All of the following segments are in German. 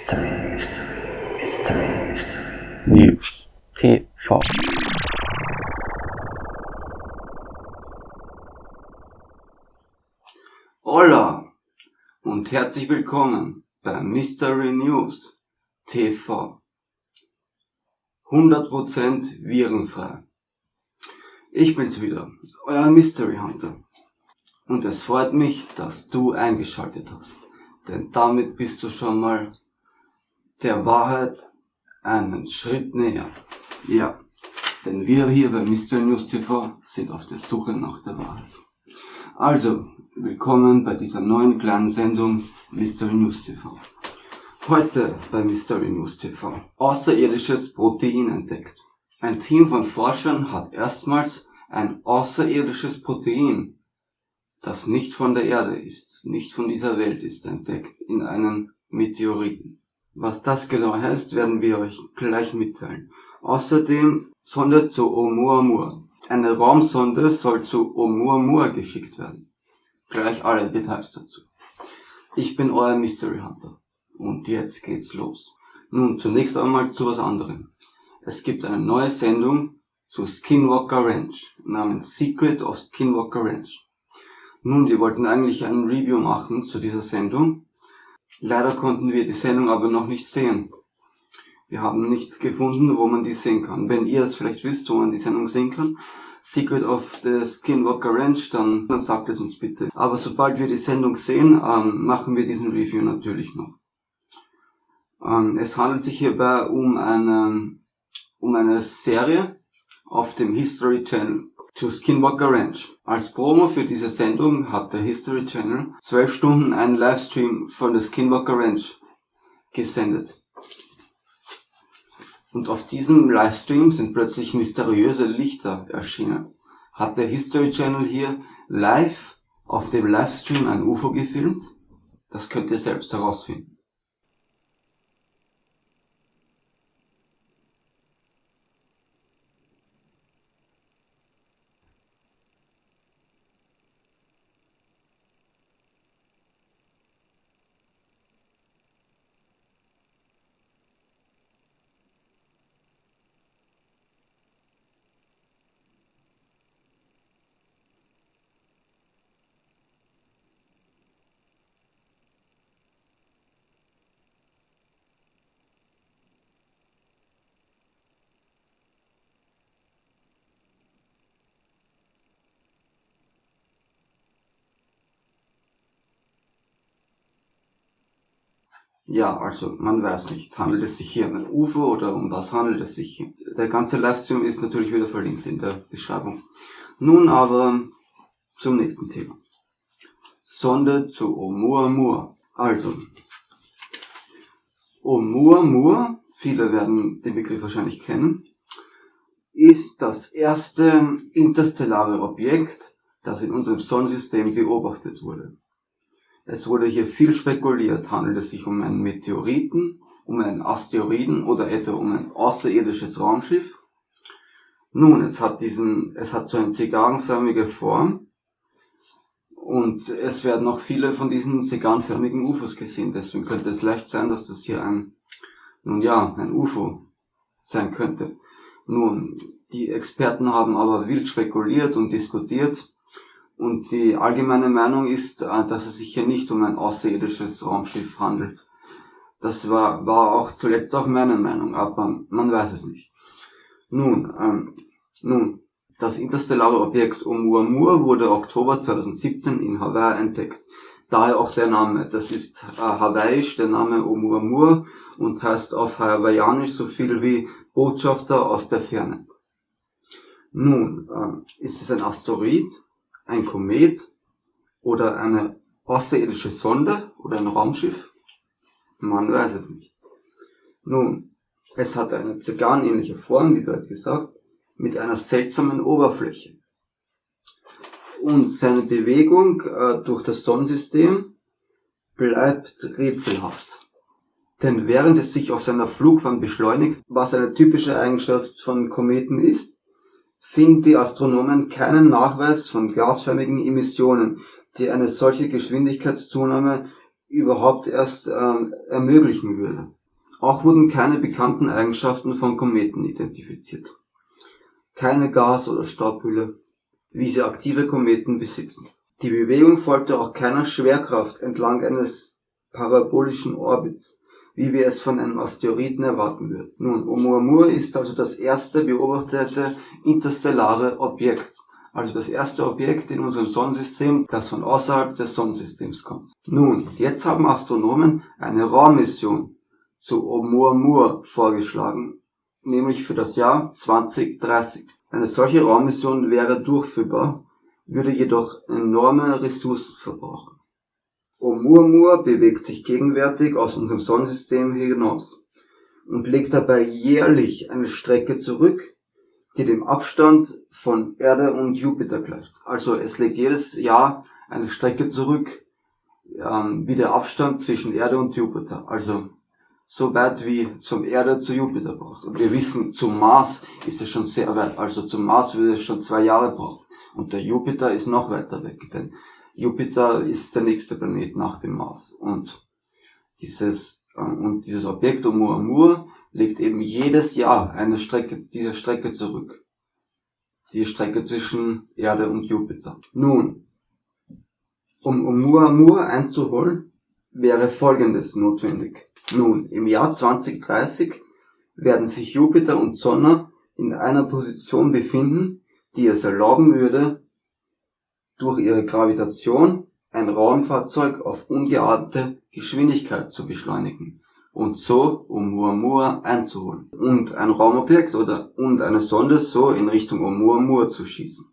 Mystery News TV. Hola und herzlich willkommen bei Mystery News TV. 100% virenfrei. Ich bin's wieder, euer Mystery Hunter. Und es freut mich, dass du eingeschaltet hast, denn damit bist du schon mal der Wahrheit einen Schritt näher. Ja, denn wir hier bei Mystery News TV sind auf der Suche nach der Wahrheit. Also, willkommen bei dieser neuen kleinen Sendung Mystery News TV. Heute bei Mystery News TV. Außerirdisches Protein entdeckt. Ein Team von Forschern hat erstmals ein außerirdisches Protein, das nicht von der Erde ist, nicht von dieser Welt ist, entdeckt in einem Meteoriten. Was das genau heißt, werden wir euch gleich mitteilen. Außerdem Sonde zu Oumuamua. Eine Raumsonde soll zu Oumuamua geschickt werden. Gleich alle Details dazu. Ich bin euer Mystery Hunter. Und jetzt geht's los. Nun, zunächst einmal zu was anderem. Es gibt eine neue Sendung zu Skinwalker Ranch, namens Secret of Skinwalker Ranch. Nun, wir wollten eigentlich ein Review machen zu dieser Sendung. Leider konnten wir die Sendung aber noch nicht sehen. Wir haben nicht gefunden, wo man die sehen kann. Wenn ihr es vielleicht wisst, wo man die Sendung sehen kann, Secret of the Skinwalker Ranch, dann sagt es uns bitte. Aber sobald wir die Sendung sehen, machen wir diesen Review natürlich noch. Es handelt sich hierbei um eine Serie auf dem History Channel zu Skinwalker Ranch. Als Promo für diese Sendung hat der History Channel 12 Stunden einen Livestream von der Skinwalker Ranch gesendet. Und auf diesem Livestream sind plötzlich mysteriöse Lichter erschienen. Hat der History Channel hier live auf dem Livestream ein UFO gefilmt? Das könnt ihr selbst herausfinden. Ja, also man weiß nicht, handelt es sich hier um ein UFO oder um was handelt es sich hier? Der ganze Livestream ist natürlich wieder verlinkt in der Beschreibung. Nun aber zum nächsten Thema. Sonde zu Oumuamua. Also, Oumuamua, viele werden den Begriff wahrscheinlich kennen, ist das erste interstellare Objekt, das in unserem Sonnensystem beobachtet wurde. Es wurde hier viel spekuliert, handelt es sich um einen Meteoriten, um einen Asteroiden oder etwa um ein außerirdisches Raumschiff. Nun, es hat so eine zigarrenförmige Form und es werden auch viele von diesen zigarrenförmigen UFOs gesehen. Deswegen könnte es leicht sein, dass das hier ein UFO sein könnte. Nun, die Experten haben aber wild spekuliert und diskutiert. Und die allgemeine Meinung ist, dass es sich hier nicht um ein außerirdisches Raumschiff handelt. Das war auch zuletzt auch meine Meinung, aber man weiß es nicht. Nun, das interstellare Objekt Oumuamua wurde Oktober 2017 in Hawaii entdeckt. Daher auch der Name. Das ist hawaiisch, der Name Oumuamua, und heißt auf Hawaiianisch so viel wie Botschafter aus der Ferne. Nun, ist es ein Asteroid, ein Komet oder eine außerirdische Sonde oder ein Raumschiff? Man weiß es nicht. Nun, es hat eine zigarrenähnliche Form, wie bereits gesagt, mit einer seltsamen Oberfläche. Und seine Bewegung durch das Sonnensystem bleibt rätselhaft. Denn während es sich auf seiner Flugbahn beschleunigt, was eine typische Eigenschaft von Kometen ist, finden die Astronomen keinen Nachweis von gasförmigen Emissionen, die eine solche Geschwindigkeitszunahme überhaupt erst ermöglichen würde. Auch wurden keine bekannten Eigenschaften von Kometen identifiziert. Keine Gas- oder Staubhülle, wie sie aktive Kometen besitzen. Die Bewegung folgte auch keiner Schwerkraft entlang eines parabolischen Orbits, wie wir es von einem Asteroiden erwarten würden. Nun, Oumuamua ist also das erste beobachtete interstellare Objekt. Also das erste Objekt in unserem Sonnensystem, das von außerhalb des Sonnensystems kommt. Nun, jetzt haben Astronomen eine Raummission zu Oumuamua vorgeschlagen, nämlich für das Jahr 2030. Eine solche Raummission wäre durchführbar, würde jedoch enorme Ressourcen verbrauchen. Oumuamua bewegt sich gegenwärtig aus unserem Sonnensystem hinaus und legt dabei jährlich eine Strecke zurück, die dem Abstand von Erde und Jupiter gleicht. Also es legt jedes Jahr eine Strecke zurück, wie der Abstand zwischen Erde und Jupiter. Also so weit wie zum Erde zu Jupiter braucht. Und wir wissen, zum Mars ist es schon sehr weit. Also zum Mars würde es schon 2 Jahre brauchen. Und der Jupiter ist noch weiter weg, denn Jupiter ist der nächste Planet nach dem Mars. Und dieses Objekt Oumuamua legt eben jedes Jahr diese Strecke zurück. Die Strecke zwischen Erde und Jupiter. Nun, um Oumuamua einzuholen, wäre Folgendes notwendig. Nun, im Jahr 2030 werden sich Jupiter und Sonne in einer Position befinden, die es erlauben würde, durch ihre Gravitation ein Raumfahrzeug auf ungeahnte Geschwindigkeit zu beschleunigen und so Oumuamua einzuholen und ein Raumobjekt und eine Sonde so in Richtung Oumuamua zu schießen.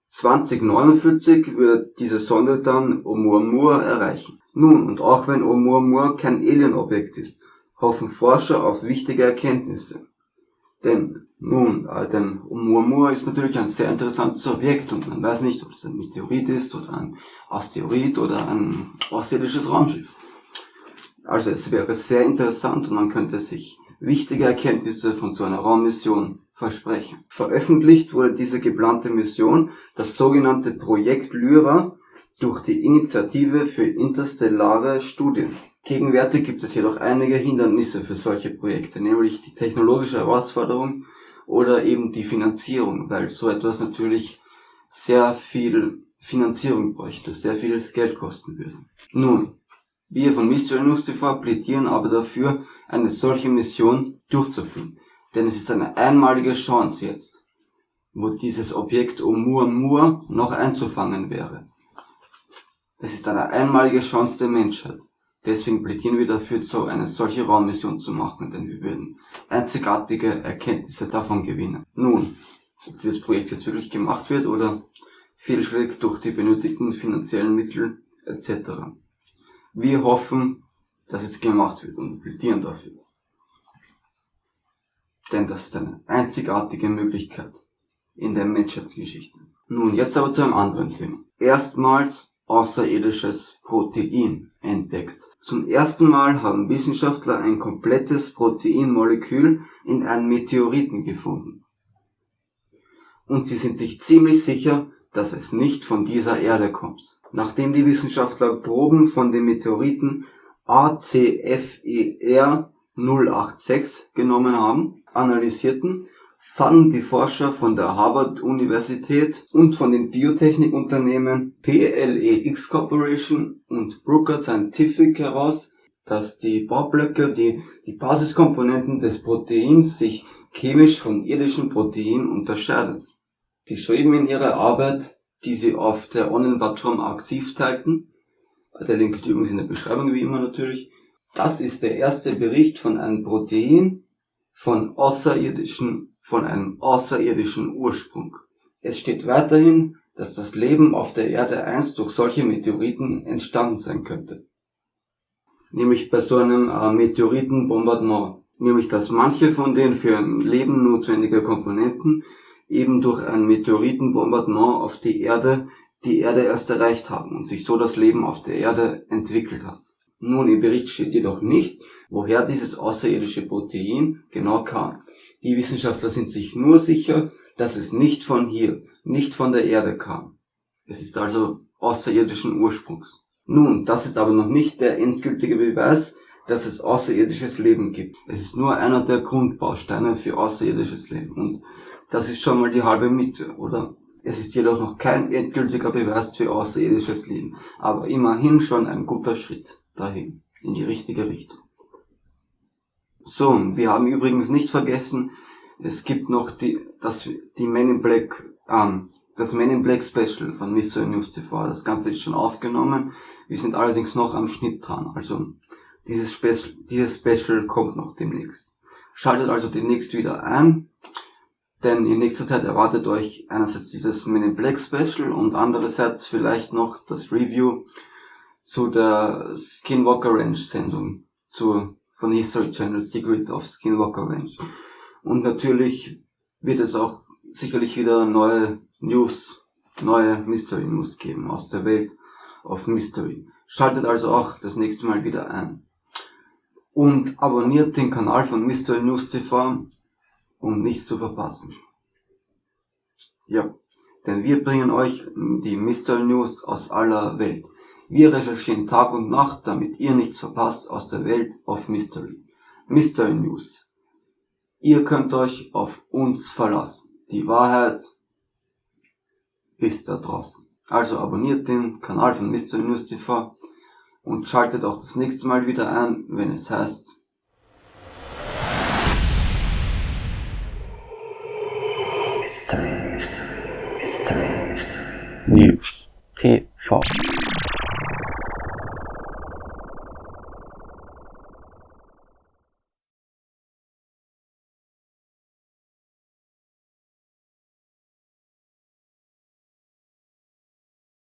2049 wird diese Sonde dann Oumuamua erreichen. Nun, und auch wenn Oumuamua kein Alienobjekt ist, hoffen Forscher auf wichtige Erkenntnisse. Denn Oumuamua ist natürlich ein sehr interessantes Objekt und man weiß nicht, ob es ein Meteorit ist oder ein Asteroid oder ein außerirdisches Raumschiff. Also es wäre sehr interessant und man könnte sich wichtige Erkenntnisse von so einer Raummission versprechen. Veröffentlicht wurde diese geplante Mission, das sogenannte Projekt Lyra, durch die Initiative für interstellare Studien. Gegenwärtig gibt es jedoch einige Hindernisse für solche Projekte, nämlich die technologische Herausforderung oder eben die Finanzierung, weil so etwas natürlich sehr viel Finanzierung bräuchte, sehr viel Geld kosten würde. Nun, wir von Mystery News TV plädieren aber dafür, eine solche Mission durchzuführen. Denn es ist eine einmalige Chance jetzt, wo dieses Objekt Oumuamua noch einzufangen wäre. Es ist eine einmalige Chance der Menschheit. Deswegen plädieren wir dafür, eine solche Raummission zu machen, denn wir würden einzigartige Erkenntnisse davon gewinnen. Nun, ob dieses Projekt jetzt wirklich gemacht wird oder fehlschlägt durch die benötigten finanziellen Mittel etc. Wir hoffen, dass es gemacht wird und plädieren dafür. Denn das ist eine einzigartige Möglichkeit in der Menschheitsgeschichte. Nun, jetzt aber zu einem anderen Thema. Erstmals außerirdisches Protein entdeckt. Zum ersten Mal haben Wissenschaftler ein komplettes Proteinmolekül in einem Meteoriten gefunden. Und sie sind sich ziemlich sicher, dass es nicht von dieser Erde kommt. Nachdem die Wissenschaftler Proben von dem Meteoriten ACFER 086 genommen haben, analysierten, fanden die Forscher von der Harvard-Universität und von den Biotechnikunternehmen PLEX Corporation und Bruker Scientific heraus, dass die Baublöcke, die Basiskomponenten des Proteins sich chemisch vom irdischen Protein unterscheiden. Sie schrieben in ihrer Arbeit, die sie auf der Online-Plattform Arxiv teilten, der Link ist übrigens in der Beschreibung wie immer natürlich, das ist der erste Bericht von einem Protein von einem außerirdischen Ursprung. Es steht weiterhin, dass das Leben auf der Erde einst durch solche Meteoriten entstanden sein könnte. Nämlich bei so einem Meteoritenbombardement. Nämlich, dass manche von den für ein Leben notwendigen Komponenten eben durch ein Meteoritenbombardement auf die Erde erst erreicht haben und sich so das Leben auf der Erde entwickelt hat. Nun, im Bericht steht jedoch nicht, woher dieses außerirdische Protein genau kam. Die Wissenschaftler sind sich nur sicher, dass es nicht von hier, nicht von der Erde kam. Es ist also außerirdischen Ursprungs. Nun, das ist aber noch nicht der endgültige Beweis, dass es außerirdisches Leben gibt. Es ist nur einer der Grundbausteine für außerirdisches Leben. Und das ist schon mal die halbe Miete, oder? Es ist jedoch noch kein endgültiger Beweis für außerirdisches Leben, aber immerhin schon ein guter Schritt dahin, in die richtige Richtung. So, wir haben übrigens nicht vergessen, es gibt noch das Men in Black Special von Mystery News TV. Das Ganze ist schon aufgenommen. Wir sind allerdings noch am Schnitt dran. Also dieses Special kommt noch demnächst. Schaltet also demnächst wieder ein, denn in nächster Zeit erwartet euch einerseits dieses Men in Black Special und andererseits vielleicht noch das Review zu der Skinwalker Ranch Sendung von History Channel Secret of Skinwalker Ranch. Und natürlich wird es auch sicherlich wieder neue Mystery News geben aus der Welt of Mystery. Schaltet also auch das nächste Mal wieder ein. Und abonniert den Kanal von Mystery News TV, um nichts zu verpassen. Ja, denn wir bringen euch die Mystery News aus aller Welt. Wir recherchieren Tag und Nacht, damit ihr nichts verpasst aus der Welt of Mystery. Mystery News. Ihr könnt euch auf uns verlassen. Die Wahrheit ist da draußen. Also abonniert den Kanal von Mystery News TV und schaltet auch das nächste Mal wieder ein, wenn es heißt Mystery News TV.